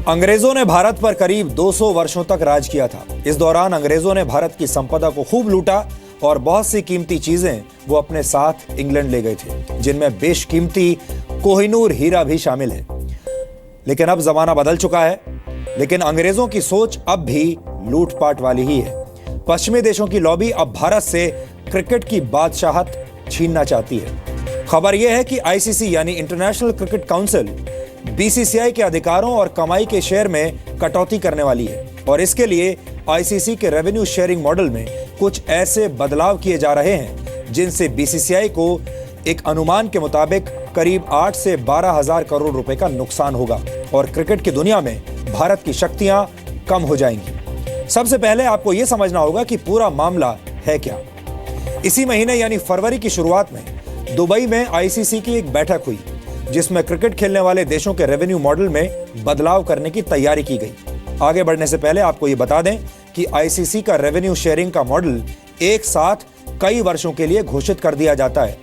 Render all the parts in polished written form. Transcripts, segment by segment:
अंग्रेजों ने भारत पर करीब 200 वर्षों तक राज किया था। इस दौरान अंग्रेजों ने भारत की संपदा को खूब लूटा और बहुत सी कीमती चीजें वो अपने साथ इंग्लैंड ले गए थे, जिनमें बेशकीमती कोहिनूर हीरा भी शामिल है। लेकिन अब जमाना बदल चुका है, लेकिन अंग्रेजों की सोच अब भी लूटपाट वाली ही है। पश्चिमी देशों की लॉबी अब भारत से क्रिकेट की बादशाहत छीनना चाहती है। खबर यह है कि आईसीसी यानी इंटरनेशनल क्रिकेट काउंसिल बीसीसीआई के अधिकारों और कमाई के शेयर में कटौती करने वाली है और इसके लिए आईसीसी के रेवेन्यू शेयरिंग मॉडल में कुछ ऐसे बदलाव किए जा रहे हैं जिनसे बीसीसीआई को एक अनुमान के मुताबिक करीब 8 से 12 हजार करोड़ रुपए का नुकसान होगा और क्रिकेट की दुनिया में भारत की शक्तियां कम हो जाएंगी। सबसे पहले आपको यह समझना होगा कि पूरा मामला है क्या। इसी महीने यानी फरवरी की शुरुआत में दुबई में आईसीसी की एक बैठक हुई जिसमें क्रिकेट खेलने वाले देशों के रेवेन्यू मॉडल में बदलाव करने की तैयारी की गई। आगे बढ़ने से पहले आपको यह बता दें कि आईसीसी का रेवेन्यू शेयरिंग का मॉडल एक साथ कई वर्षों के लिए घोषित कर दिया जाता है।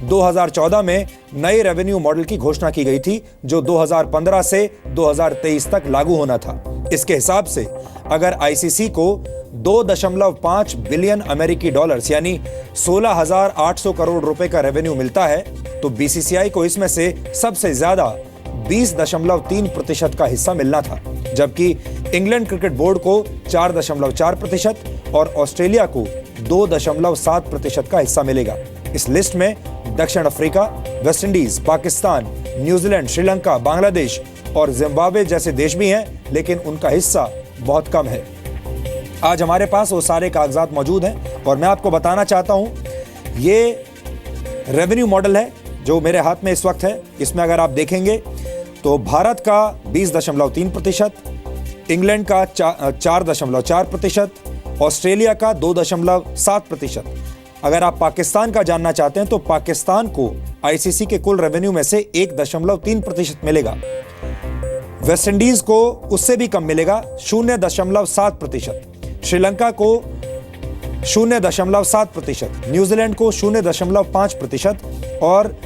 2014 में नए रेवेन्यू मॉडल की घोषणा की गई थी जो 2015 से 2023 तक लागू होना था। इसके हिसाब से अगर आईसीसी को 2.5 बिलियन अमेरिकी डॉलर्स यानी 16,800 करोड़ रुपए का रेवेन्यू मिलता है तो बीसीसीआई को इसमें से सबसे ज्यादा 20.3% का हिस्सा मिलना था, जबकि इंग्लैंड क्रिकेट बोर्ड को 4.4% और ऑस्ट्रेलिया को 2.7% का हिस्सा मिलेगा। इस लिस्ट में दक्षिण Africa, West Indies, Pakistan, New Zealand, Sri Lanka, Bangladesh और जिम्बाब्वे जैसे देश भी हैं, लेकिन उनका हिस्सा बहुत कम है। आज हमारे पास वो सारे कागजात मौजूद हैं और मैं आपको बताना चाहता हूं ये रेवेन्यू मॉडल है जो मेरे हाथ में इस वक्त है। इसमें अगर आप देखेंगे तो भारत का 20.3%, इंग्लैंड का 4.4%, ऑस्ट्रेलिया का 2.7%। अगर आप पाकिस्तान का जानना चाहते हैं तो पाकिस्तान को आईसीसी के कुल रेवेन्यू में से 1.3% मिलेगा। वेस्ट इंडीज को उससे भी कम मिलेगा, 0.7%। श्रीलंका को 0.7%, न्यूजीलैंड को 0.5% और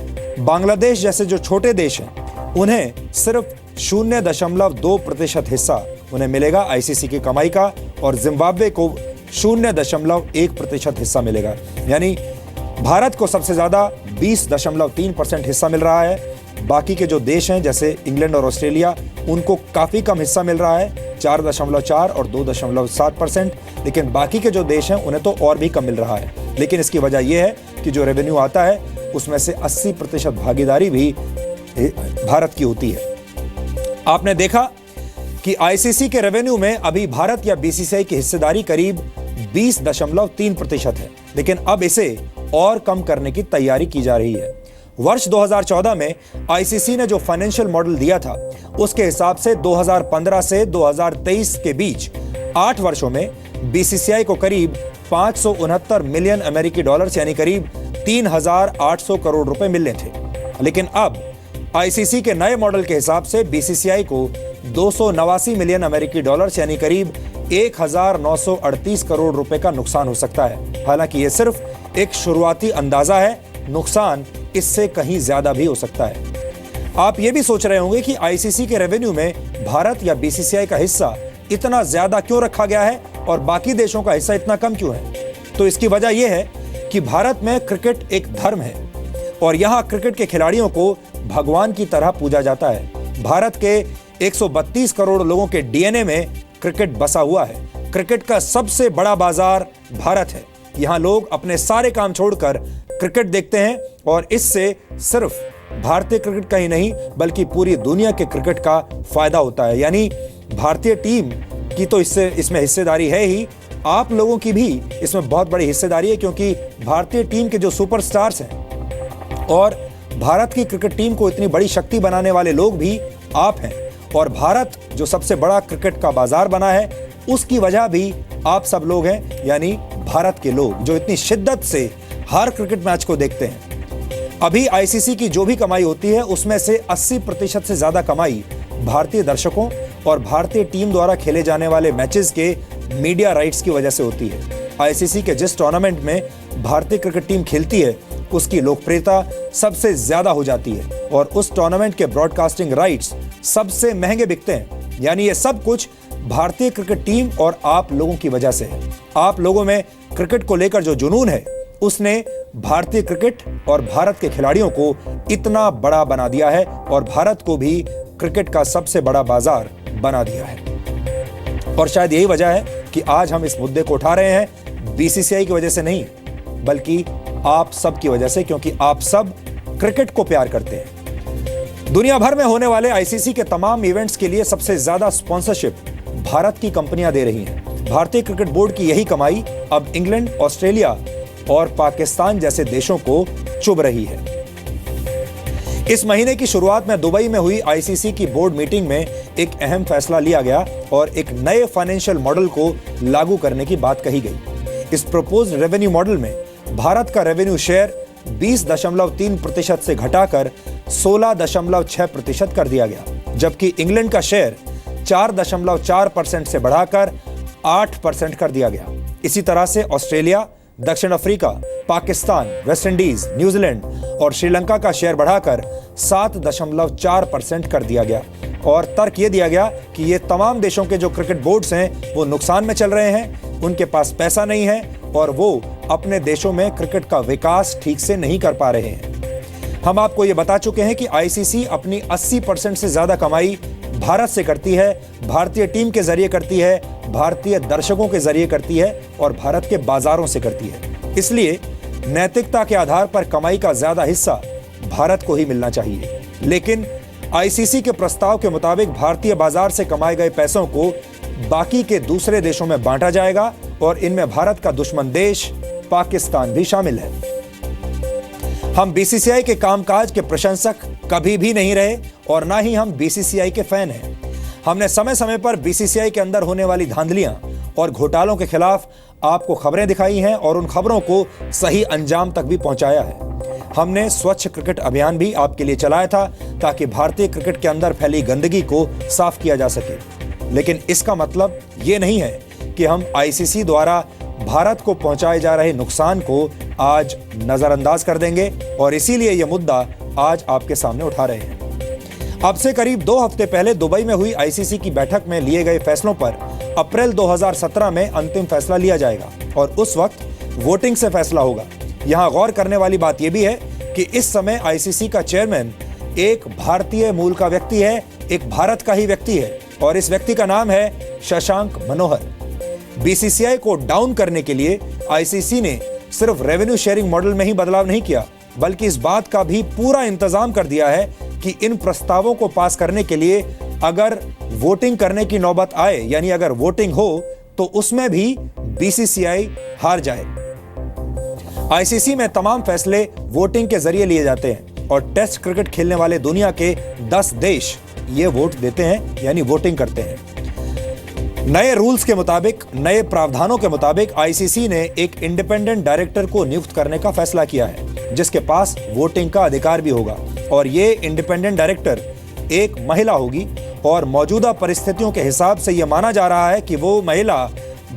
बांग्लादेश जैसे जो छोटे देश हैं उन्हें सिर्फ 0.2% हिस्सा उन्हें मिलेगा आईसीसी की कमाई का और जिम्बाब्वे को 0.1% हिस्सा मिलेगा। यानी भारत को सबसे ज्यादा 20.3% हिस्सा मिल रहा है। बाकी के जो देश हैं जैसे इंग्लैंड और ऑस्ट्रेलिया उनको काफी कम हिस्सा मिल रहा है, 4.4 और 2.7%। लेकिन बाकी के जो देश हैं उन्हें तो और भी कम मिल रहा है। लेकिन इसकी वजह यह है कि जो रेवेन्यू आता है उसमें से 80% भागीदारी भी भारत की होती है। आपने देखा कि आईसीसी के रेवेन्यू में अभी भारत या बीसीसीआई की हिस्सेदारी करीब 20.3% है, लेकिन अब इसे और कम करने की तैयारी की जा रही है। वर्ष 2014 में आईसीसी ने जो फाइनेंशियल मॉडल दिया था उसके हिसाब से 2015 से 2023 के बीच 8 वर्षों में बीसीसीआई को करीब 569 मिलियन अमेरिकी डॉलर्स यानी करीब 3,800 करोड़ रुपए मिलने थे। लेकिन अब आईसीसी के नए मॉडल के हिसाब से बीसीसीआई को 289 मिलियन अमेरिकी डॉलर्स यानी करीब 1,938 करोड़ रुपए का नुकसान हो सकता है। हालांकि यह सिर्फ एक शुरुआती अंदाजा है, नुकसान इससे कहीं ज्यादा भी हो सकता है। आप ये भी सोच रहे होंगे कि आईसीसी के रेवेन्यू में भारत या बीसीसीआई का हिस्सा इतना ज्यादा क्यों रखा गया है और बाकी देशों का हिस्सा इतना कम क्यों है। तो इसकी वजह यह है कि भारत में क्रिकेट एक धर्म है और यहां क्रिकेट के खिलाड़ियों को भगवान की तरह पूजा जाता है। भारत के 132 करोड़ लोगों के डीएनए में क्रिकेट बसा हुआ है। क्रिकेट का सबसे बड़ा बाजार भारत है। यहां लोग अपने सारे काम छोड़कर क्रिकेट देखते हैं और इससे सिर्फ भारतीय क्रिकेट का ही नहीं बल्कि पूरी दुनिया के क्रिकेट का फायदा होता है। यानी भारतीय टीम की तो इसमें हिस्सेदारी है ही, आप लोगों की भी इसमें बहुत बड़ी हिस्सेदारी है क्योंकि भारतीय टीम के जो सुपरस्टार्स हैं और भारत की क्रिकेट टीम को इतनी बड़ी शक्ति बनाने वाले लोग भी आप हैं और भारत जो सबसे बड़ा क्रिकेट का बाजार बना है उसकी वजह भी आप सब लोग हैं, यानी भारत के लोग जो इतनी शिद्दत से हर क्रिकेट मैच को देखते हैं। अभी आईसीसी की जो भी कमाई होती है उसमें से 80% से ज्यादा कमाई भारतीय दर्शकों और भारतीय टीम द्वारा खेले जाने वाले मैचेस के मीडिया राइट्स की वजह से होती है। आईसीसी के जिस टूर्नामेंट में भारतीय क्रिकेट टीम खेलती है उसकी लोकप्रियता सबसे ज्यादा हो जाती है और उस टूर्नामेंट के ब्रॉडकास्टिंग राइट्स सबसे महंगे बिकते हैं। यानी ये सब कुछ भारतीय क्रिकेट टीम और आप लोगों की वजह से है। आप लोगों में क्रिकेट को लेकर जो जुनून है उसने भारतीय क्रिकेट और भारत के खिलाड़ियों को इतना बड़ा बना दिया है और भारत को भी क्रिकेट का सबसे बड़ा बाजार बना दिया है। और शायद यही वजह है कि आज हम इस मुद्दे को उठा रहे हैं, बीसीसीआई की वजह से नहीं बल्कि आप सब की वजह से, क्योंकि आप सब क्रिकेट को प्यार करते हैं। दुनिया भर में होने वाले आईसीसी के तमाम इवेंट्स के लिए सबसे ज्यादा स्पॉन्सरशिप भारत की कंपनियां दे रही हैं। भारतीय क्रिकेट बोर्ड की यही कमाई अब इंग्लैंड, ऑस्ट्रेलिया और पाकिस्तान जैसे देशों को चुभ रही है। इस महीने की शुरुआत में दुबई में हुई आईसीसी की बोर्ड मीटिंग में एक अहम फैसला लिया गया और एक नए फाइनेंशियल मॉडल को लागू करने की बात कही गई। इस प्रपोज्ड रेवेन्यू मॉडल में भारत का रेवेन्यू शेयर 20.3% से घटाकर 16.6% कर दिया गया, जबकि इंग्लैंड का शेयर 4.4% से बढ़ाकर 8% कर दिया गया। इसी तरह से ऑस्ट्रेलिया, दक्षिण Africa, Pakistan, West Indies, New Zealand और श्रीलंका का शेयर बढ़ाकर 7.4% कर दिया गया। और तर्क ये दिया गया कि ये तमाम देशों के जो क्रिकेट बोर्ड्स हैं वो नुकसान में चल रहे हैं, उनके पास पैसा नहीं है और वो अपने देशों में क्रिकेट का विकास ठीक से नहीं कर पा रहे हैं। हम आपको ये बता चुके हैं कि आईसीसी अपनी 80% से ज्यादा कमाई भारत से करती है, भारतीय टीम के जरिए करती है, भारतीय दर्शकों के जरिए करती है और भारत के बाजारों से करती है। इसलिए नैतिकता के आधार पर कमाई का ज्यादा हिस्सा भारत को ही मिलना चाहिए। लेकिन आईसीसी के प्रस्ताव के मुताबिक भारतीय बाजार से कमाए गए पैसों को बाकी के दूसरे देशों में बांटा जाएगा और इनमें भारत का दुश्मन देश पाकिस्तान भी शामिल है। हम बीसीसीआई के कामकाज के प्रशंसक कभी भी नहीं रहे और ना ही हम बीसीसीआई के फैन हैं। हमने समय समय पर बीसीसीआई के अंदर होने वाली धांधलियां और घोटालों के खिलाफ आपको खबरें दिखाई हैं और उन खबरों को सही अंजाम तक भी पहुंचाया है। हमने स्वच्छ क्रिकेट अभियान भी आपके लिए चलाया था ताकि भारतीय क्रिकेट के अंदर फैली गंदगी को साफ किया जा सके। लेकिन इसका मतलब ये नहीं है कि हम आईसीसी द्वारा भारत को पहुंचाए जा रहे नुकसान को आज नजरअंदाज कर देंगे और इसीलिए यह मुद्दा आज आपके सामने उठा रहे हैं। अब से करीब 2 हफ्ते पहले दुबई में हुई आईसीसी की बैठक में लिए गए फैसलों पर अप्रैल 2017 में अंतिम फैसला लिया जाएगा और उस वक्त वोटिंग से फैसला होगा। यहां गौर करने वाली बात यह भी है कि इस समय आईसीसी का चेयरमैन एक भारतीय मूल का व्यक्ति है, एक भारत का ही व्यक्ति है और इस व्यक्ति का नाम है शशांक मनोहर। बीसीसीआई को डाउन करने के लिए आईसीसी ने सिर्फ रेवेन्यू शेयरिंग मॉडल में ही बदलाव नहीं किया बल्कि इस बात का भी पूरा इंतजाम कर दिया है कि इन प्रस्तावों को पास करने के लिए अगर वोटिंग करने की नौबत आए, यानी अगर वोटिंग हो तो उसमें भी बीसीसीआई हार जाए। आईसीसी में तमाम फैसले वोटिंग के जरिए लिए जाते हैं और टेस्ट क्रिकेट खेलने वाले दुनिया के 10 देश ये वोट देते हैं, यानी वोटिंग करते हैं। नए रूल्स के मुताबिक, नए प्रावधानों के मुताबिक आईसीसी ने एक इंडिपेंडेंट डायरेक्टर को नियुक्त करने का फैसला किया है जिसके पास वोटिंग का अधिकार भी होगा और ये इंडिपेंडेंट डायरेक्टर एक महिला होगी और मौजूदा परिस्थितियों के हिसाब से यह माना जा रहा है कि वो महिला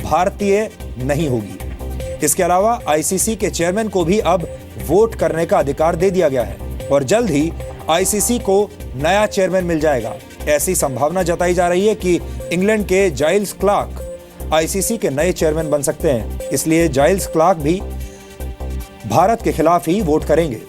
भारतीय नहीं होगी। इसके अलावा आईसीसी के चेयरमैन को भी अब वोट करने का अधिकार दे दिया गया है और जल्द ही आईसीसी को नया चेयरमैन मिल जाएगा। ऐसी संभावना जताई जा रही है कि इंग्लैंड के जाइल्स क्लार्क आईसीसी के नए चेयरमैन बन सकते हैं, इसलिए जाइल्स क्लार्क भी भारत के खिलाफ ही वोट करेंगे।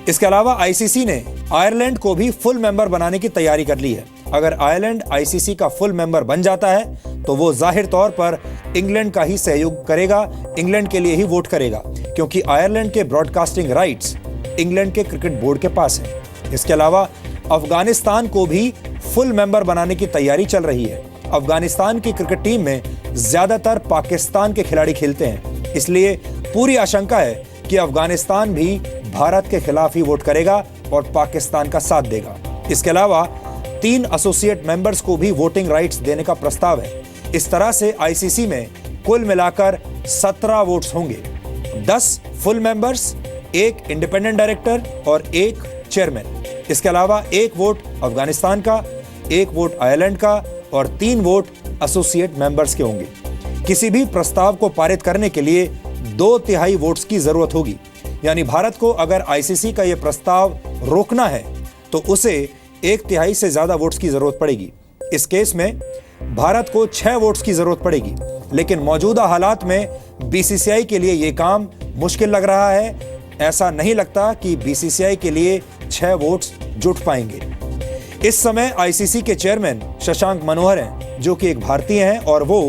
इसके अलावा आईसीसी ने आयरलैंड को भी फुल मेंबर बनाने की तैयारी कर ली है। अगर आयरलैंड आईसीसी का फुल मेंबर बन जाता है तो वो जाहिर तौर पर इंग्लैंड का ही सहयोग करेगा, इंग्लैंड के लिए ही वोट करेगा, क्योंकि आयरलैंड के ब्रॉडकास्टिंग राइट्स इंग्लैंड के क्रिकेट बोर्ड के पास है। इसके अलावा अफगानिस्तान को भी फुल मेंबर बनाने की तैयारी चल रही है। अफगानिस्तान की क्रिकेट टीम में ज्यादातर पाकिस्तान के खिलाड़ी खेलते हैं, इसलिए पूरी आशंका है कि अफगानिस्तान भी भारत के खिलाफ ही वोट करेगा और पाकिस्तान का साथ देगा। इसके अलावा 3 एसोसिएट मेंबर्स को भी वोटिंग राइट्स देने का प्रस्ताव है। इस तरह से आईसीसी में कुल मिलाकर 17 वोट्स होंगे, 10 फुल मेंबर्स, 1 इंडिपेंडेंट डायरेक्टर और 1 चेयरमैन। इसके अलावा 1 वोट अफगानिस्तान का, 1 वोट आयरलैंड का और 3 वोट एसोसिएट मेंबर्स के होंगे। किसी भी प्रस्ताव को पारित करने के लिए 2/3 वोट्स की जरूरत होगी, यानी भारत को अगर आईसीसी का यह प्रस्ताव रोकना है तो उसे 1/3 से ज्यादा वोट्स की जरूरत पड़ेगी। इस केस में भारत को 6 वोट्स की जरूरत पड़ेगी, लेकिन मौजूदा हालात में बीसीसीआई के लिए यह काम मुश्किल लग रहा है। ऐसा नहीं लगता कि बीसीसीआई के लिए 6 वोट्स जुट पाएंगे। इस समय आईसीसी के चेयरमैन शशांक मनोहर हैं, जो कि एक भारतीय हैं और वो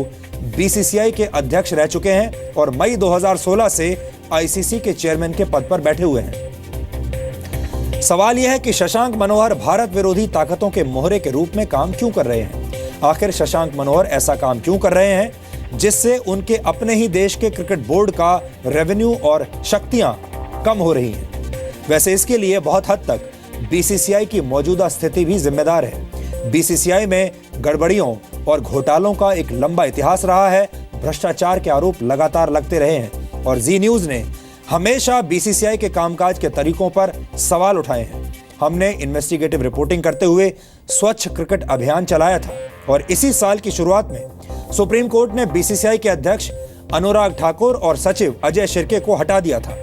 बीसीसीआई के अध्यक्ष रह चुके हैं और मई 2016 से आईसीसी के चेयरमैन के पद पर बैठे हुए हैं। सवाल यह है कि शशांक मनोहर भारत विरोधी ताकतों के मोहरे के रूप में काम क्यों कर रहे हैं? आखिर शशांक मनोहर ऐसा काम क्यों कर रहे हैं जिससे उनके अपने ही देश के क्रिकेट बोर्ड का रेवेन्यू और शक्तियां कम हो रही हैं? वैसे इसके लिए बहुत हद तक बीसीसीआई की मौजूदा स्थिति भी जिम्मेदार है। बीसीसीआई में गड़बड़ियों और घोटालों का एक लंबा इतिहास रहा है। भ्रष्टाचार के आरोप लगातार लगते रहे हैं और जी न्यूज ने हमेशा बीसीसीआई के कामकाज के तरीकों पर सवाल उठाए हैं। हमने इन्वेस्टिगेटिव रिपोर्टिंग करते हुए स्वच्छ क्रिकेट अभियान चलाया था और इसी साल की शुरुआत में सुप्रीम कोर्ट ने बीसीसीआई के अध्यक्ष अनुराग ठाकुर और सचिव अजय शिर्के को हटा दिया था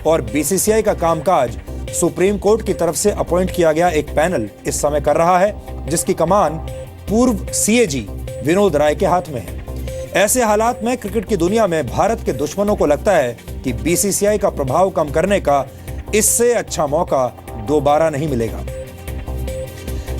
और बीसीसीआई का कामकाज सुप्रीम कोर्ट की तरफ से अपॉइंट किया गया एक पैनल इस समय कर रहा है, जिसकी कमान पूर्व सीएजी विनोद राय के हाथ में है। ऐसे हालात में क्रिकेट की दुनिया में भारत के दुश्मनों को लगता है कि बीसीसीआई का प्रभाव कम करने का इससे अच्छा मौका दोबारा नहीं मिलेगा।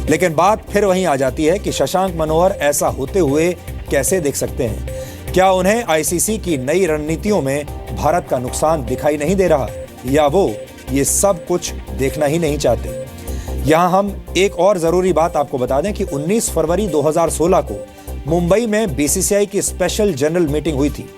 लेकिन बात फिर वहीं आ जाती है कि शशांक मनोहर ऐसा होते हुए कैसे देख सकते हैं? क्या उन्हें आईसीसी की नई रणनीतियों में भारत का नुकसान दिखाई नहीं दे रहा, या वो ये सब कुछ देखना ही नहीं चाहते? यहां हम एक और जरूरी बात आपको बता दें कि 19 फरवरी 2016 को मुंबई में बीसीसीआई की स्पेशल जनरल मीटिंग हुई थी।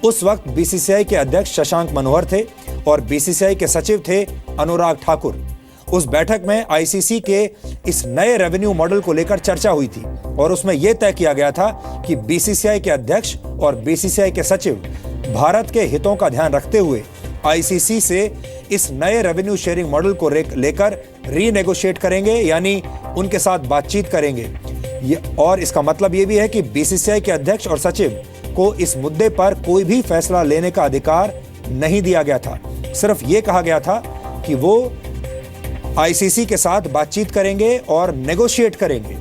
उस वक्त बीसीसीआई के अध्यक्ष शशांक मनोहर थे और बीसीसीआई के सचिव थे अनुराग ठाकुर। उस बैठक में आईसीसी के इस नए रेवेन्यू मॉडल को लेकर चर्चा हुई थी और उसमें यह तय किया गया था कि बीसीसीआई के अध्यक्ष और बीसीसीआई के सचिव भारत के हितों का ध्यान रखते हुए आईसीसी से इस नए रेवेन्यू शेयरिंग मॉडल को लेकर रीनेगोशिएट करेंगे, यानी उनके साथ बातचीत करेंगे। और इसका मतलब यह भी है कि बीसीसीआई के अध्यक्ष और सचिव को इस मुद्दे पर कोई भी फैसला लेने का अधिकार नहीं दिया गया था। सिर्फ ये कहा गया था कि वो आईसीसी के साथ बातचीत करेंगे और नेगोशिएट करेंगे।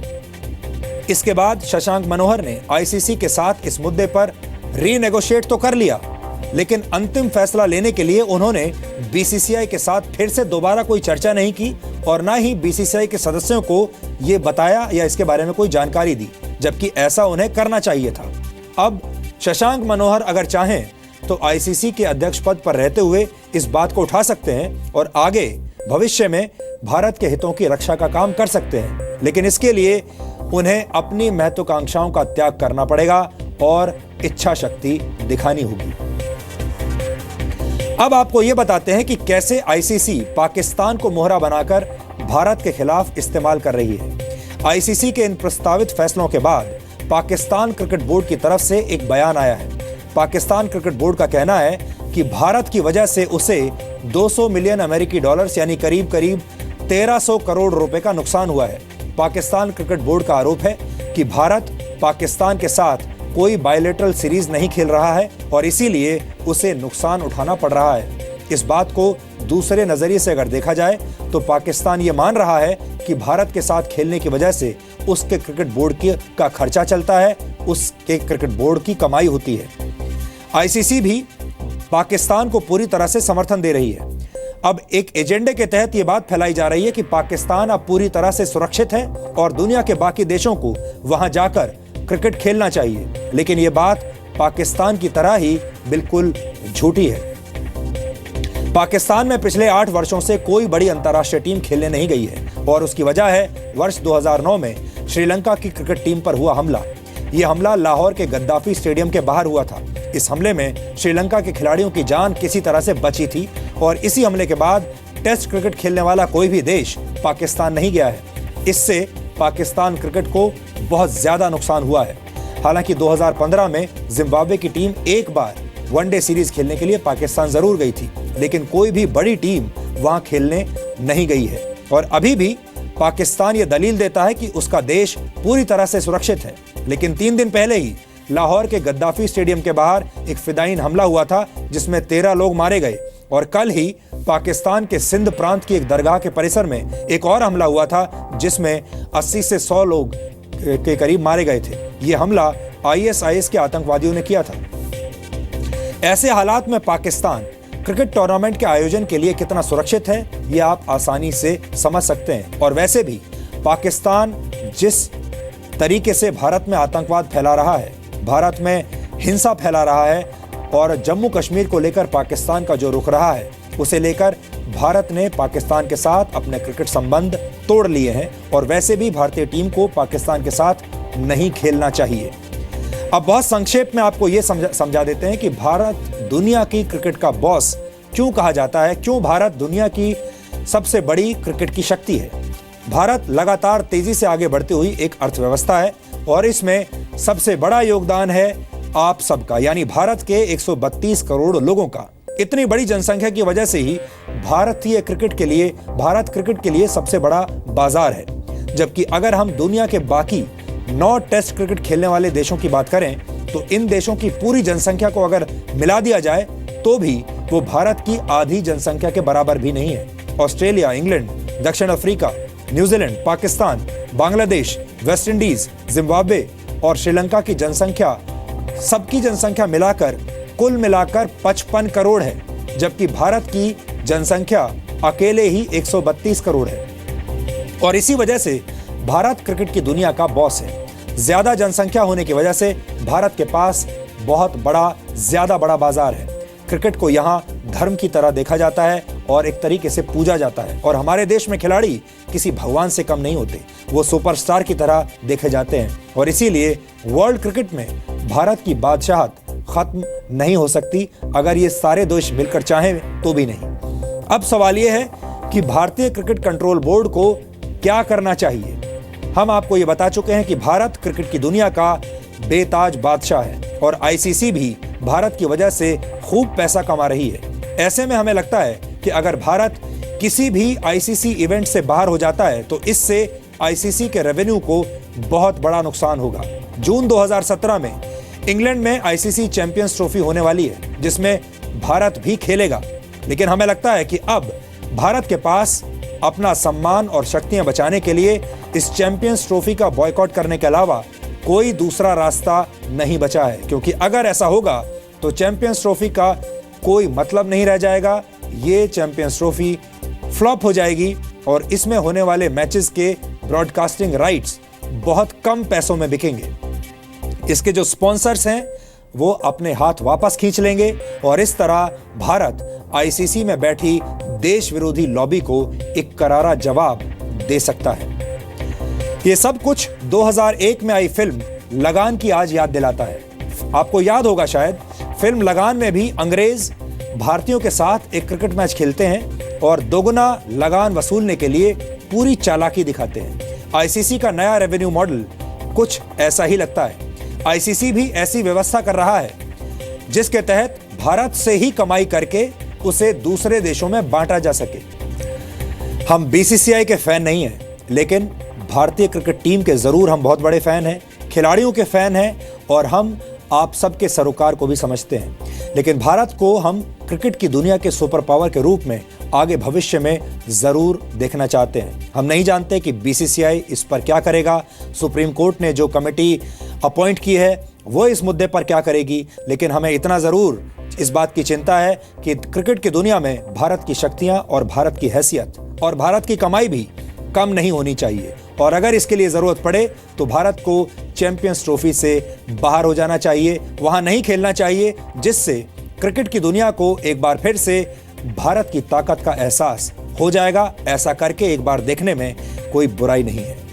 इसके बाद शशांक मनोहर ने आईसीसी के साथ इस मुद्दे पर रीनेगोशिएट तो कर लिया, लेकिन अंतिम फैसला लेने के लिए उन्होंने बीसीसीआई के साथ फिर से दोबारा कोई चर्चा नहीं की और ना ही बीसीसीआई के सदस्यों को यह बताया या इसके बारे में कोई जानकारी दी, जबकि ऐसा उन्हें करना चाहिए था। अब शशांक मनोहर अगर चाहें तो आईसीसी के अध्यक्ष पद पर रहते हुए इस बात को उठा सकते हैं और आगे भविष्य में भारत के हितों की रक्षा का काम कर सकते हैं, लेकिन इसके लिए उन्हें अपनी महत्वाकांक्षाओं का त्याग करना पड़ेगा और इच्छा शक्ति दिखानी होगी। अब आपको यह बताते हैं कि कैसे आईसीसी पाकिस्तान को मोहरा बनाकर भारत के खिलाफ इस्तेमाल कर रही है। आईसीसी के इन प्रस्तावित फैसलों के बाद पाकिस्तान क्रिकेट बोर्ड की तरफ से एक बयान आया है। पाकिस्तान क्रिकेट बोर्ड का कहना है कि भारत की वजह से उसे 200 मिलियन अमेरिकी डॉलर्स यानी करीब 1300 करोड़ रुपए का नुकसान हुआ है। पाकिस्तान क्रिकेट बोर्ड का आरोप है कि भारत पाकिस्तान के साथ कोई बायलैटरल सीरीज नहीं खेल रहा है और इसीलिए उसे नुकसान उठाना पड़ रहा है। इस बात को दूसरे नजरिए से अगर देखा जाए तो पाकिस्तान ये मान रहा है कि भारत के साथ खेलने की वजह से उसके क्रिकेट बोर्ड का खर्चा चलता है, उसके क्रिकेट बोर्ड की कमाई होती है। आईसीसी भी पाकिस्तान को पूरी तरह से समर्थन दे रही है। अब एक एजेंडे के तहत यह बात फैलाई जा रही है कि पाकिस्तान अब पूरी तरह से सुरक्षित है और दुनिया के बाकी देशों को वहां जाकर क्रिकेट खेलना चाहिए, लेकिन यह बात पाकिस्तान की तरह ही बिल्कुल झूठी है। पाकिस्तान में पिछले 8 वर्षों से कोई बड़ी अंतर्राष्ट्रीय टीम खेलने नहीं गई है और उसकी वजह है वर्ष 2009 में श्रीलंका की क्रिकेट टीम पर हुआ हमला। यह हमला लाहौर के गद्दाफी स्टेडियम के बाहर हुआ था। इस हमले में श्रीलंका के खिलाड़ियों की जान किसी तरह से बची थी और इसी हमले के बाद टेस्ट क्रिकेट खेलने वाला कोई भी देश पाकिस्तान नहीं गया है। इससे पाकिस्तान क्रिकेट को बहुत ज्यादा नुकसान हुआ है। हालांकि 2015 में जिम्बाब्वे की टीम एक बार वनडे सीरीज खेलने के लिए पाकिस्तान जरूर गई थी, लेकिन कोई भी बड़ी टीम वहां खेलने नहीं गई है और अभी भी पाकिस्तान ये दलील देता है कि उसका देश पूरी तरह से सुरक्षित है। लेकिन 3 दिन पहले ही लाहौर के गद्दाफी स्टेडियम के बाहर एक फिदायीन हमला हुआ था जिसमें 13 लोग मारे गए और कल ही पाकिस्तान के सिंध प्रांत की एक दरगाह के परिसर में एक और हमला हुआ था जिसमें 80 से 100 लोग के करीब मारे गए थे। ये हमला ISIS के आतंकवादियों ने किया था। ऐसे हालात में पाकिस्तान क्रिकेट टूर्नामेंट के आयोजन के लिए कितना सुरक्षित है, ये आप आसानी से समझ सकते हैं। और वैसे भी पाकिस्तान जिस तरीके से भारत में आतंकवाद फैला रहा है, भारत में हिंसा फैला रहा है और जम्मू कश्मीर को लेकर पाकिस्तान का जो रुख रहा है, उसे लेकर भारत ने पाकिस्तान के साथ अपने क्रिकेट संबंध तोड़ लिए हैं और वैसे भी भारतीय टीम को पाकिस्तान के साथ नहीं खेलना चाहिए। अब बहुत संक्षेप में आपको ये समझा देते हैं कि भारत दुनिया की क्रिकेट का बॉस क्यों कहा जाता है, क्यों भारत दुनिया की सबसे बड़ी क्रिकेट की शक्ति है। भारत लगातार तेजी से आगे बढ़ती हुई एक अर्थव्यवस्था है और इसमें सबसे बड़ा योगदान है आप सबका, यानी भारत के 132 करोड़ लोगों का। इतनी बड़ी जनसंख्या की वजह से ही भारत क्रिकेट के लिए सबसे बड़ा बाजार है। जबकि अगर हम दुनिया के बाकी 9 टेस्ट क्रिकेट खेलने वाले देशों की बात करें तो इन देशों की पूरी जनसंख्या को अगर मिला दिया जाए तो भी वो भारत की आधी जनसंख्या के बराबर भी नहीं है। ऑस्ट्रेलिया, इंग्लैंड, दक्षिण Africa, New Zealand, Pakistan, Bangladesh, West Indies, Zimbabwe और श्रीलंका की जनसंख्या, सबकी जनसंख्या मिलाकर कुल मिलाकर 55 करोड़ है, जबकि भारत की जनसंख्या अकेले ही 132 करोड़ है। और इसी वजह से भारत क्रिकेट की दुनिया का बॉस है। ज्यादा जनसंख्या होने की वजह से भारत के पास ज्यादा बड़ा बाजार है। क्रिकेट को यहाँ धर्म की तरह देखा जाता है और एक तरीके से पूजा जाता है। और हमारे देश में खिलाड़ी किसी भगवान से कम नहीं होते, वो सुपरस्टार की तरह देखे जाते हैं। और इसीलिए वर्ल्ड क्रिकेट में भारत की बादशाहत खत्म नहीं हो सकती, अगर ये सारे देश मिलकर चाहें तो भी नहीं। अब सवाल ये है कि भारतीय क्रिकेट कंट्रोल बोर्ड को क्या करना चाहिए। हम आपको ये बता चुके हैं कि भारत क्रिकेट की दुनिया का बेताज बादशाह है और ICC भी भारत की वजह से खूब पैसा कमा रही है। ऐसे में हमें लगता है कि अगर भारत किसी भी ICC इवेंट से बाहर हो जाता है तो इससे ICC के रेवेन्यू को बहुत बड़ा नुकसान होगा। जून 2017 में इंग्लैंड में ICC चैंपियंस ट्रॉफी होने वाली है, जिसमें भारत भी खेलेगा। लेकिन हमें लगता है कि अब भारत के पास अपना सम्मान और शक्तियां बचाने के लिए इस चैंपियंस ट्रॉफी का बॉयकॉट करने के अलावा कोई दूसरा रास्ता नहीं बचा है, क्योंकि अगर ऐसा होगा तो चैंपियंस ट्रॉफी का कोई मतलब नहीं रह जाएगा। ये चैंपियंस ट्रॉफी फ्लॉप हो जाएगी और इसमें होने वाले मैचेस के ब्रॉडकास्टिंग राइट्स बहुत कम पैसों में बिकेंगे। इसके जो स्पॉन्सर्स हैं वो अपने हाथ वापस खींच लेंगे और इस तरह भारत ICC में बैठी देश विरोधी लॉबी को एक करारा जवाब दे सकता है। ये सब कुछ 2001 में आई फिल्म लगान की आज याद दिलाता है। आपको याद होगा शायद, फिल्म लगान में भी अंग्रेज भारतीयों के साथ एक क्रिकेट मैच खेलते हैं और दोगुना लगान वसूलने के लिए पूरी चालाकी दिखाते हैं। ICC का नया रेवेन्यू मॉडल कुछ ऐसा ही लगता है। ICC भी ऐसी व्यवस्था कर रहा है जिसके तहत भारत से ही कमाई करके उसे दूसरे देशों में बांटा जा सके। हम BCCI के फैन नहीं हैं, लेकिन भारतीय क्रिकेट टीम के जरूर हम बहुत बड़े फैन हैं, खिलाड़ियों के फैन हैं और हम आप सबके सरोकार को भी समझते हैं। लेकिन भारत को हम क्रिकेट की दुनिया के सुपर पावर के रूप में आगे भविष्य में जरूर देखना चाहते हैं। हम नहीं जानते कि BCCI इस पर क्या करेगा, सुप्रीम कोर्ट ने जो कमेटी अपॉइंट की है वो इस मुद्दे पर क्या करेगी, लेकिन हमें इतना जरूर इस बात की चिंता है कि क्रिकेट की दुनिया में भारत की शक्तियां और भारत की हैसियत और भारत की कमाई भी कम नहीं होनी चाहिए। और अगर इसके लिए जरूरत पड़े तो भारत को चैंपियंस ट्रॉफी से बाहर हो जाना चाहिए, वहां नहीं खेलना चाहिए, जिससे क्रिकेट की दुनिया को एक बार फिर से भारत की ताकत का एहसास हो जाएगा। ऐसा करके एक बार देखने में कोई बुराई नहीं है।